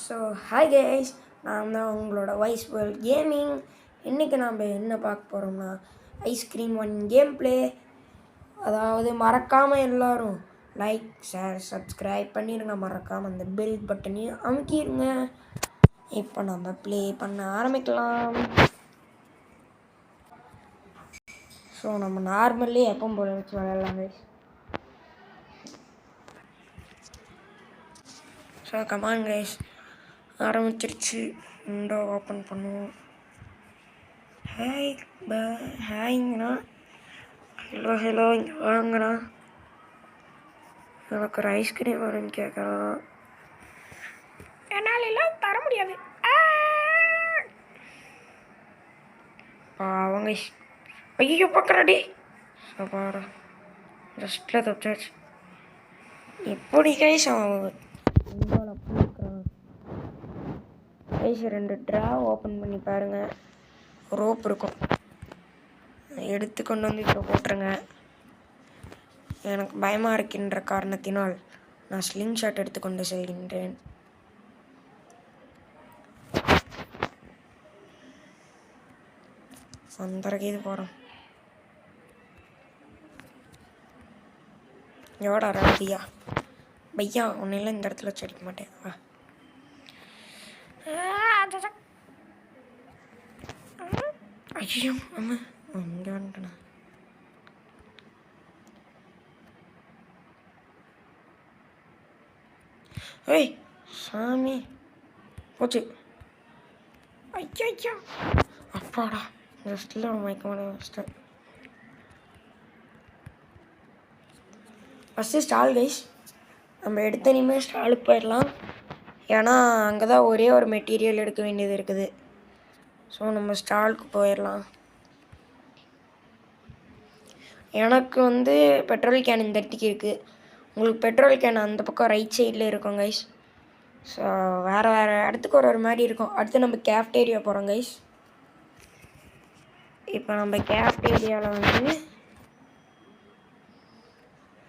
So hi guys, நான் தான் உங்களோட வைஸ் வேர்ல்ட் கேமிங். இன்றைக்கி நம்ம என்ன பார்க்க போகிறோம்னா ஐஸ்கிரீம் ஒன் கேம் ப்ளே. அதாவது மறக்காமல் எல்லோரும் லைக் ஷேர் சப்ஸ்கிரைப் பண்ணிடுங்க. மறக்காமல் அந்த பெல் பட்டனையும் அமுக்கிடுங்க. இப்போ நம்ம ப்ளே பண்ண ஆரம்பிக்கலாம். ஸோ நம்ம நார்மல்லி எப்போ போல வச்சு விளையாடலாம் கைஸ். ஸோ கமான் கைஸ், ஆரம்பிச்சிருச்சு. விண்டோ ஓப்பன் பண்ணுவோம். ஹாய்ங்கண்ணா, ஹலோ இங்கே வாங்கண்ணா, எனக்கு ஒரு ஐஸ்கிரீம் வரும்னு கேட்குறான். என்னால் எல்லாம் தர முடியாது. அவங்க ஐயோ பார்க்குறாடி பாடா, ஜஸ்ட்டில் தப்பிச்சாச்சு. எப்படி கைஸ் அவன் கைஸ் 2 ட்ரா ஓப்பன் பண்ணி பாருங்கள். ரோப் இருக்கும், எடுத்து கொண்டு வந்து இப்போ போட்டுருங்க. எனக்கு பயமாக இருக்கின்ற காரணத்தினால் நான் ஸ்லிங் ஷாட் எடுத்துக்கொண்டு செல்கின்றேன். அந்தரக்கு இது போகிறோம். எவ்வளோ பையா பையா ஒன்றும் இந்த இடத்துல வச்சு அடிக்க மாட்டேன். வா ஐயோ அம்மா இங்கே வந்துட்டேண்ணா. ஏய் சாமி போச்சு. ஐயோ அப்பாடா, ஜஸ்ட்டில் மயக்க மாட்டேன் வச்சிட்டேன். ஃபஸ்ட்டு ஸ்டால் கைஸ், நம்ம எடுத்த இனிமேல் ஸ்டாலுக்கு போயிடலாம். ஏன்னா அங்கே தான் ஒரே ஒரு மெட்டீரியல் எடுக்க வேண்டியது இருக்குது. ஸோ நம்ம ஸ்டாலுக்கு போயிடலாம். எனக்கு வந்து பெட்ரோல் கேன் இந்த இடத்துக்கு இருக்குது. உங்களுக்கு பெட்ரோல் கேன் அந்த பக்கம் ரைட் சைடில் இருக்கும் கைஸ். ஸோ வேறு இடத்துக்கு ஒரு மாதிரி இருக்கும். அடுத்து நம்ம கேஃப்டேரியா போகிறோம் கைஸ். இப்போ நம்ம கேஃப்டேரியாவில் வந்து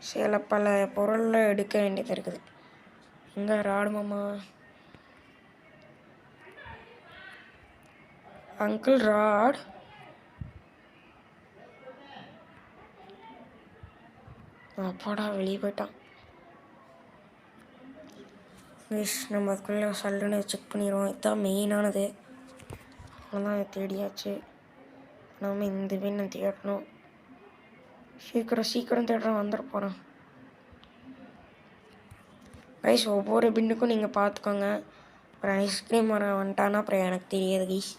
சில பல பொருளை எடுக்க வேண்டியது இருக்குது. இங்கே ராடுமாமா, அங்கிள் ராட். அப்பாடா வெளியே போயிட்டான். கைஸ் நம்ம அதுக்குள்ளே சல்லுன்னு செக் பண்ணிடுவோம். இதுதான் மெயினானது. அவ்வளோதான், தேடியாச்சு. நம்ம இந்த பின்னை தேடணும். சீக்கிரம் தேடுறோம், வந்துட போகிறோம் கைஸ். ஒவ்வொரு பின்னுக்கும் நீங்கள் பார்த்துக்கோங்க. அப்புறம் ஐஸ்கிரீம் வர வந்துட்டானா அப்புறம் எனக்கு தெரியாது கைஸ்.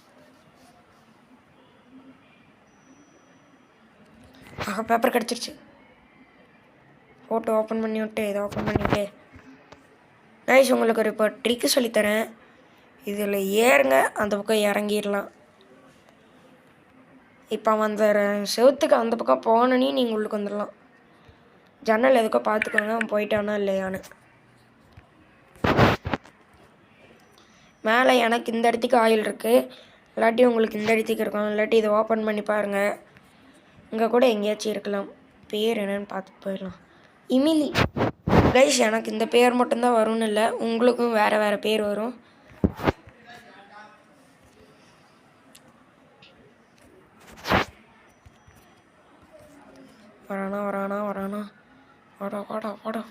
பேப்பர் கிடச்சிருச்சு. ஃபோட்டோ ஓப்பன் பண்ணி விட்டு இதை ஓப்பன் பண்ணிவிட்டு கைஸ் உங்களுக்கு ஒரு இப்போ ட்ரிக்கு சொல்லித்தரேன். இதில் ஏறுங்க, அந்த பக்கம் இறங்கிடலாம். இப்போ அந்த செவத்துக்கு அந்த பக்கம் போனோன்னே நீங்கள் உள்ளுக்கு வந்துடலாம். ஜன்னல் எதுக்கோ பார்த்துக்கோங்க அவன் போயிட்டானா இல்லையான்னு. மேலே எனக்கு இந்த இடத்துக்கு ஆயில் இருக்குது, இல்லாட்டி உங்களுக்கு இந்த இடத்துக்கு இருக்கும். இல்லாட்டி இதை ஓப்பன் பண்ணி பாருங்கள், இங்கே கூட எங்கேயாச்சும் இருக்கலாம். பேர் என்னன்னு பார்த்து போயிடலாம். இமிலி கைஸ், எனக்கு இந்த பேர் மட்டும்தான் வரும்னு இல்லை, உங்களுக்கும் வேறு பேர் வரும். வரானா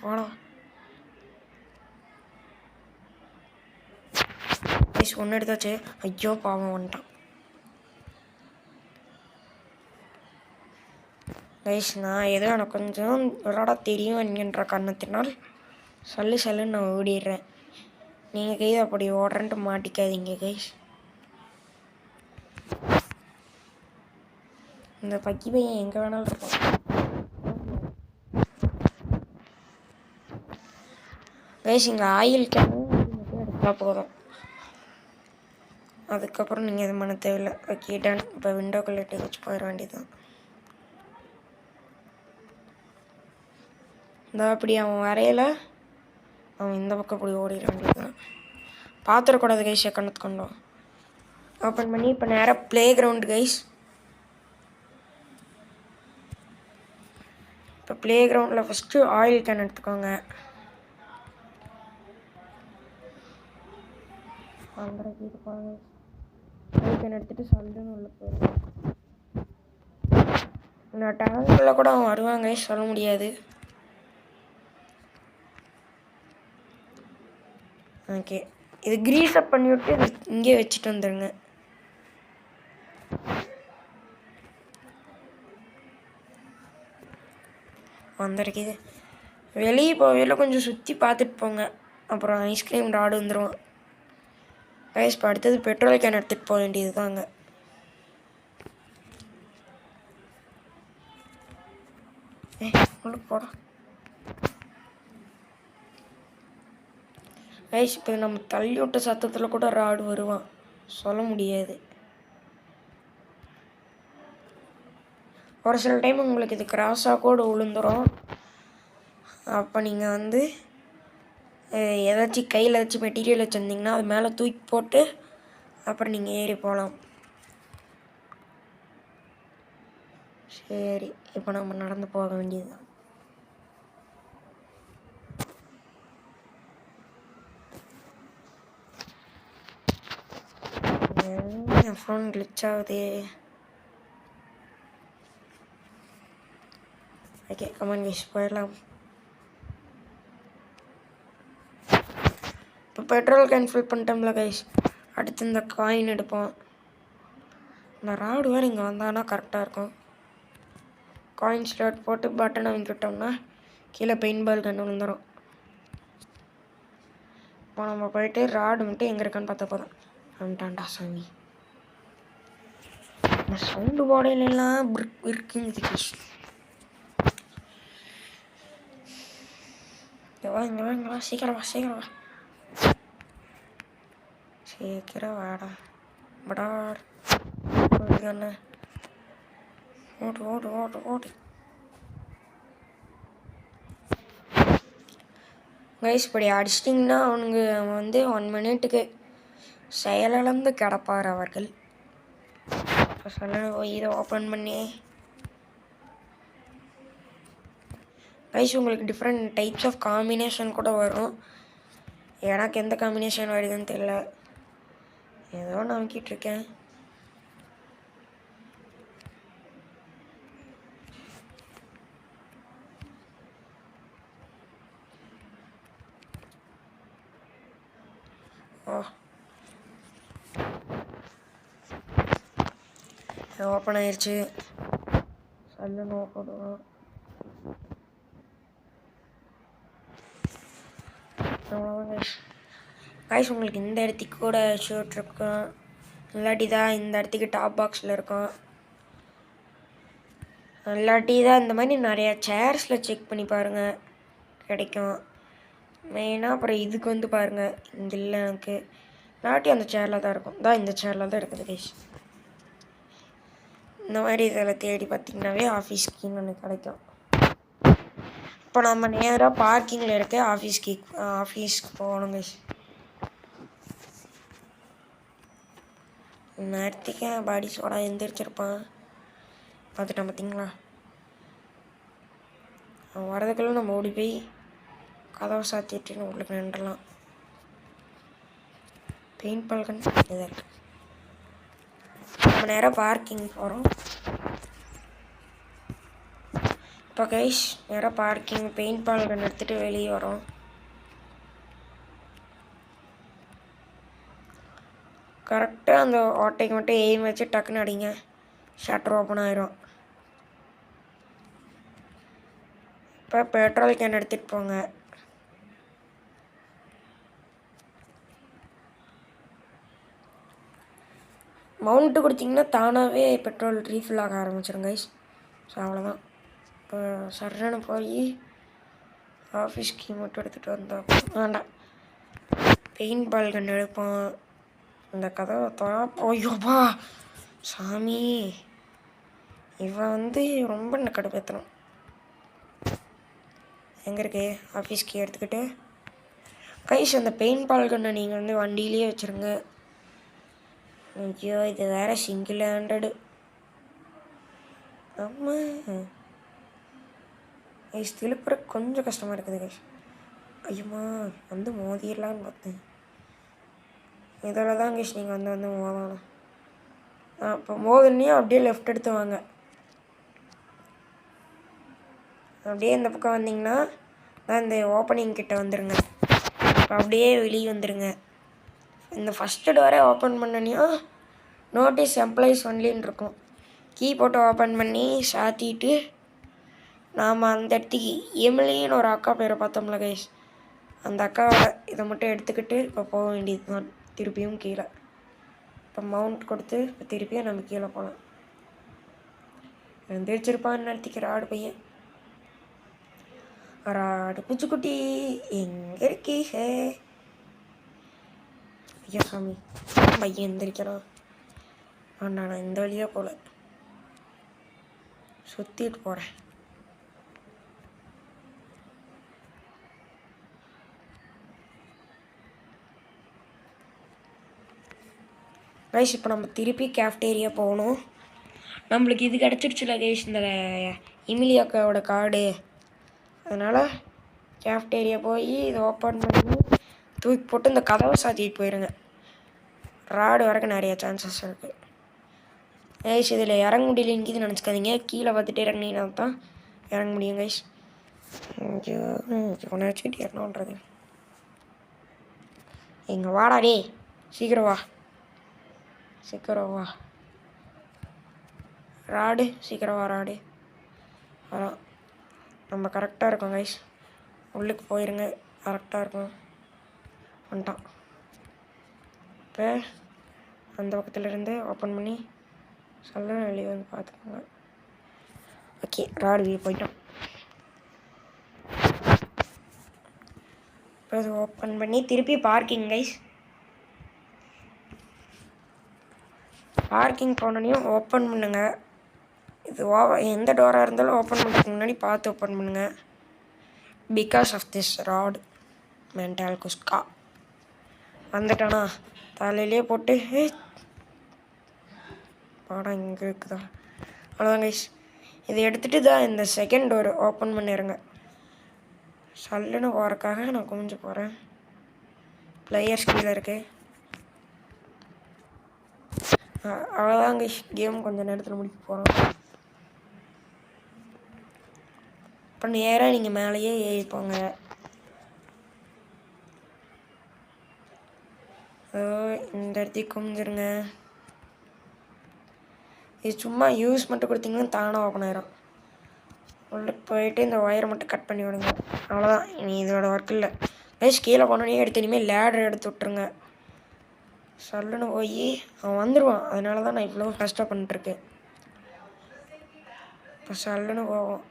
வாடா. கைஸ் ஒன்று எடுத்தாச்சு. ஐயோ பாவம் வந்துட்டான் கைஸ். நான் ஏதோ எனக்கு கொஞ்சம் விளாட தெரியும் என்கின்ற காரணத்தினால் சல்லுன்னு நான் ஓடிடுறேன். நீங்கள் கைது அப்படி ஓடுறேன்ட்டு மாட்டிக்காதீங்க கைஸ். இந்த பக்கி பையன் எங்கே வேணாலும் இருப்பான் கைஸ். இங்கே ஆயில் கேன் மட்டும் எடுத்தால் போதும், அதுக்கப்புறம் நீங்கள் எதுவும் பண்ண தேவையில்லை. Okay done. இப்போ விண்டோக்குள்ளே வச்சு போயிட வேண்டியதுதான். இந்த அப்படி அவன் வரையில அவன் இந்த பக்கம் அப்படி ஓடிட வேண்டியதுதான். பார்த்துடக்கூடாது கைஸ். கண்ணத்துக்கொண்டோம் ஓப்பன் பண்ணி இப்போ நேராக ப்ளே கிரவுண்டு கைஸ். இப்போ ப்ளே கிரவுண்டில் ஃபஸ்ட்டு ஆயில் கேன் எடுத்துக்கோங்க. அங்கரைக்கு இருப்பாங்க. அதுக்கு எடுத்துகிட்டு சொல்லுன்னு உள்ள போயிருக்கேன். நான் டேங்க்குள்ளே கூட அவன் வருவாங்க, சொல்ல முடியாது. ஓகே, இது க்ரீஸ் அப் பண்ணி விட்டு இது இங்கே வச்சுட்டு வந்துடுங்க. வந்திருக்குது. வெளியே போகையில் கொஞ்சம் சுற்றி பார்த்துட்டு போங்க, அப்புறம் ஐஸ்கிரீம் ராடு வந்துடும். கைஸ் இப்போ அடுத்தது பெட்ரோல் கேன் எடுத்துகிட்டு போக வேண்டியது தாங்க. போட கைஸ் இப்போ நம்ம தள்ளி விட்ட சத்தத்தில் கூட ராடு வருவான், சொல்ல முடியாது. ஒரு சில டைம் உங்களுக்கு இது கிராஸாக கூட விழுந்துடும். அப்போ நீங்கள் வந்து ஏதாச்சும் கையில் ஏதாச்சும் மெட்டீரியல் வச்சுருந்தீங்கன்னா அது மேலே தூக்கி போட்டு அப்புறம் நீங்கள் ஏறி போகலாம். சரி, இப்போ நம்ம நடந்து போக வேண்டியது தான். என் ஃபோன் கிளிச் ஆகுது. ஓகே, கமான் கைஸ், போயிடலாம். இப்போ பெட்ரோல் கேன் ஃபில் பண்ணிட்டோம்ல கைஸ், அடுத்து இந்த காயின் எடுப்போம். இந்த ராடு வேறு இங்கே வந்தான்னா கரெக்டாக இருக்கும். காயின் ஸ்லாட் போட்டு பட்டனை வாங்கிக்கிட்டோம்னா கீழே பெயிண்ட் பால் கன்று விழுந்துடும். இப்போ நம்ம போயிட்டு ராடு மட்டும் எங்கே இருக்கான்னு பார்த்தா போதும். வந்துட்டான்டா சாமி. இந்த சவுண்டு போடையிலாம் இருக்குங்குது கைஸ். இங்கே வா சீக்கிரம் வா சீக்கிரம் வாடா படார். ஓடு கைஸ். இப்படி அடிச்சிட்டிங்கன்னா அவனுங்க வந்து 1 மினிட்டுக்கு செயலிழந்து கிடப்பார் அவர்கள். சொல்ல இதை ஓப்பன் பண்ணி கைஸ் உங்களுக்கு டிஃப்ரெண்ட் டைப்ஸ் ஆஃப் காம்பினேஷன் கூட வரும். எனக்கு எந்த காம்பினேஷன் வருதுன்னு தெரியல, ஏதோ நான் அமைக்கிட்டுருக்கேன். ஓப்பன் ஆயிடுச்சு. சல்லுன்னு போடுவோம். கைஸ் உங்களுக்கு இந்த இடத்துக்கு கூட ஷர்ட் இருக்கும், இல்லாட்டி தான் இந்த இடத்துக்கு டாப் பாக்ஸில் இருக்கும், இல்லாட்டி தான் இந்த மாதிரி நிறையா சேர்ஸில் செக் பண்ணி பாருங்கள் கிடைக்கும். மெயினாக அப்புறம் இதுக்கு வந்து பாருங்கள், இங்கே இல்லை எனக்கு, இல்லாட்டி அந்த சேரில் தான் இருக்கும். தான் இந்த சேரில் தான் இருக்குது கைஸ். இந்த மாதிரி இதில் தேடி பார்த்திங்கனாவே ஆஃபீஸ் கீன்னு ஒன்று கிடைக்கும். இப்போ நம்ம நேராக பார்க்கிங்கில் இருக்க ஆஃபீஸ்க்கு போகணும் கைஸ். நேரத்துக்கு பாடி சோடா எந்திரிச்சிருப்பான், பார்த்துட்டேன் பார்த்தீங்களா. வரதுக்குள்ளே நம்ம ஓடி போய் கதவை சாத்திட்டுன்னு உங்களுக்கு நின்றலாம். பெயிண்ட் பால்கன் இதாக இருக்குது. நம்ம நேராக பார்க்கிங் போகிறோம். இப்போ கைஸ் நேராக பார்க்கிங் பெயிண்ட் பால்கன் எடுத்துகிட்டு வெளியே வரோம். கரெக்டாக அந்த ஓட்டைக்கு மட்டும் எய்ம் வச்சு டக்குன்னு அடிங்க, ஷட்டர் ஓப்பன் ஆயிரும். இப்போ பெட்ரோல் கேன் எடுத்துகிட்டு போங்க. மவுண்ட்டு கொடுத்திங்கன்னா தானாகவே பெட்ரோல் ரீஃபில் ஆக ஆரம்பிச்சிடும் கைஸ். ஸோ அவ்வளோதான். இப்போ சர்றன்னு போய் ஆஃபீஸ் கீ மட்டும் எடுத்துகிட்டு வந்தோம். வேண்டாம், பெயிண்ட் பால் கன்று எடுப்போம். இந்த கதவை ஐயோப்பா சாமி, இவன் வந்து ரொம்ப கடுப்பேற்றணும். எங்கே இருக்கு ஆஃபீஸ் கீ எடுத்துக்கிட்டு கைஸ், அந்த பெயிண்ட் பால் கன்னை நீங்கள் வந்து வண்டியிலேயே வச்சுருங்க. ஐயோ இது வேறு சிங்கிள் ஹேண்டடு. ஆமாம் கைஸ், திருப்புற கொஞ்சம் கஷ்டமாக இருக்குது கைஸ். ஐயோம்மா வந்து மோதிடலான்னு பார்த்தேன். இதில் தான் கைஸ் நீங்கள் வந்து மோதணும். இப்போ மோதல்லையும் அப்படியே லெஃப்ட் எடுத்து வாங்க. அப்படியே இந்த பக்கம் வந்தீங்கன்னா தான் இந்த ஓப்பனிங் கிட்ட வந்துடுங்க. இப்போ அப்படியே வெளியே வந்துடுங்க. இந்த ஃபஸ்ட்டு டோரை ஓப்பன் பண்ணனையும் நோட்டீஸ் எம்ப்ளாயிஸ் ஒன்லின்னு இருக்கும். கீ போட்டு ஓப்பன் பண்ணி சாத்திட்டு நாம் அந்த இடத்துக்கு எமிலின்னு ஒரு அக்கா பேரை பார்த்தோம்ல கைஸ், அந்த அக்காவோட இதை மட்டும் எடுத்துக்கிட்டு இப்போ போக வேண்டியது தான். திருப்பியும் கீழே இப்போ மவுண்ட் கொடுத்து இப்போ திருப்பியும் நம்ம கீழே போகலாம். எழுந்திரிச்சிருப்பான்னு நிறுத்திக்கிற ஆடு பையன். ஆடு பூச்சிக்குட்டி எங்கே இருக்கீங்க? ஐயா சாமி, பையன் எந்திரிக்கிறான். நான் இந்த வழியாக போகல, சுற்றிட்டு போகிறேன். கைஸ் இப்போ நம்ம திருப்பி கேஃப்டேரியா போகணும். நம்மளுக்கு இது கிடச்சிருச்சுல கைஸ், இந்த எமிலியாக்காவோட கார்டு. அதனால் கேஃப்டேரியா போய் இதை ஓப்பன் பண்ணி தூக்கி போட்டு இந்த கதவை சாத்திட்டு போயிடுங்க. ராடு வரைக்கும் நிறைய சான்சஸ் இருக்குது கைஸ். இதில் இறங்க முடியலன்னு நினச்சிக்காதீங்க. கீழே பார்த்துட்டு இறங்கினீங்கன்னா தான் இறங்க முடியும் கைஸ். ஒன்று வச்சுக்கிட்டு இறணுன்றது. எங்கே வாடா டே, சீக்கிரம் வா, சீக்கிரம் வா ராடு, சீக்கிரம் வா ராடு. வரோம், நம்ம கரெக்டாக இருக்கோம் கைஸ். உள்ளுக்கு போயிருங்க, கரெக்டாக இருக்கும். வந்துட்டான். இப்போ அந்த பக்கத்துலேருந்து ஓப்பன் பண்ணி சொல்ல வெளியே வந்து பார்த்துக்கோங்க. ஓகே, ராடு வெளியே போயிட்டோம். இப்போ இது ஓப்பன் பண்ணி திருப்பி பார்க்கிங் கைஸ். பார்க்கிங் போனோடனையும் ஓப்பன் பண்ணுங்க. இது எந்த டோராக இருந்தாலும் ஓப்பன் பண்ணுறதுக்கு முன்னாடி பார்த்து ஓப்பன் பண்ணுங்க. Because of this rod mental குஸ்கா வந்துட்டானா தலையிலே போட்டு பாடம் இங்கே இருக்குதா. அவ்வளோதான் கைஸ். இதை எடுத்துகிட்டு தான் இந்த செகண்ட் டோர் ஓப்பன் பண்ணிடுங்க. சல்லுன்னு போகிறக்காக நான் குமிஞ்சு போகிறேன். பிளேயர்ஸ் கீழே இருக்குது. அவ்வளோதான் கைஸ், கேம் கொஞ்சம் நேரத்தில் முடிக்க போகிறோம். இப்போ நேராக நீங்கள் மேலேயே ஏறிப்போங்க. இந்த இடத்துக்கு குமிஞ்சிருங்க. இது சும்மா யூஸ் மட்டும் கொடுத்தீங்கன்னா தானாக ஓப்பன் ஆயிரும். உள்ள போயிட்டு இந்த ஒயரை மட்டும் கட் பண்ணி விடுங்க. அவ்வளோதான், இனி இதோட ஒர்க் இல்லை கைஸ். கீழே போனோடனே எடுத்து இனிமேல் லேடர் எடுத்து விட்ருங்க. சல்லுன்னு போய் அவன் வந்துடுவான். அதனால தான் நான் இவ்வளோ கஷ்டம் பண்ணிட்டுருக்கேன். இப்போ சல்லுன்னு போவோம்.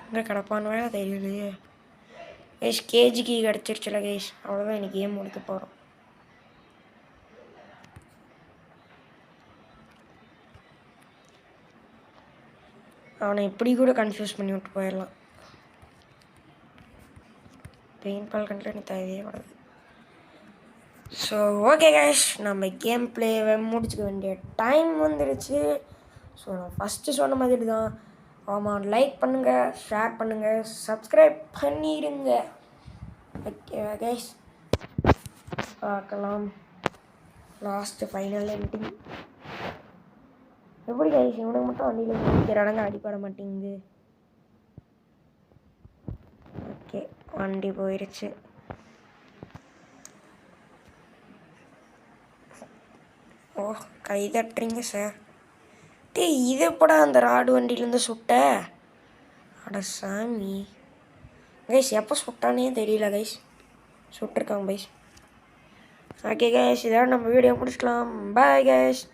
எங்கே கிடப்பான்னு வேலை தெரியலையே கைஸ். கேஜிக்கு கிடச்சிருச்சுல கைஸ், அவ்வளோதான், எனக்கு கேம் முடிக்க போகிறோம். அவனை இப்படி கூட கன்ஃபியூஸ் பண்ணி விட்டு போயிடலாம். பெயின் பால் கண்டில் எனக்கு தேவையே படாது. ஸோ ஓகே கைஸ், நம்ம கேம் பிளேவை முடிச்சுக்க வேண்டிய டைம் வந்துடுச்சு. ஸோ நான் ஃபஸ்ட்டு சொன்ன மாதிரி தான், ஆமாம், லைக் பண்ணுங்கள், ஷேர் பண்ணுங்கள், சப்ஸ்கிரைப் பண்ணிடுங்க. ஓகே கைஸ், பார்க்கலாம் லாஸ்ட்டு ஃபைனல் எண்டிங். எப்படி கைஸ் இவனுக்கு மட்டும் வண்டியில் முடிக்கிறானுங்க, அடிப்பட மாட்டேங்குது. ஓகே, வண்டி போயிடுச்சு. ஓ, கை தட்டுறீங்க சார். இது எப்படா அந்த ராடு வண்டியிலேருந்து சுட்ட? அட சாமி கைஸ், எப்போ சுட்டானே தெரியல கைஸ். சுட்டிருக்காங்க கைஸ். ஓகே கைஸ், இதோட நம்ம வீடியோ முடிச்சுக்கலாம். Bye guys.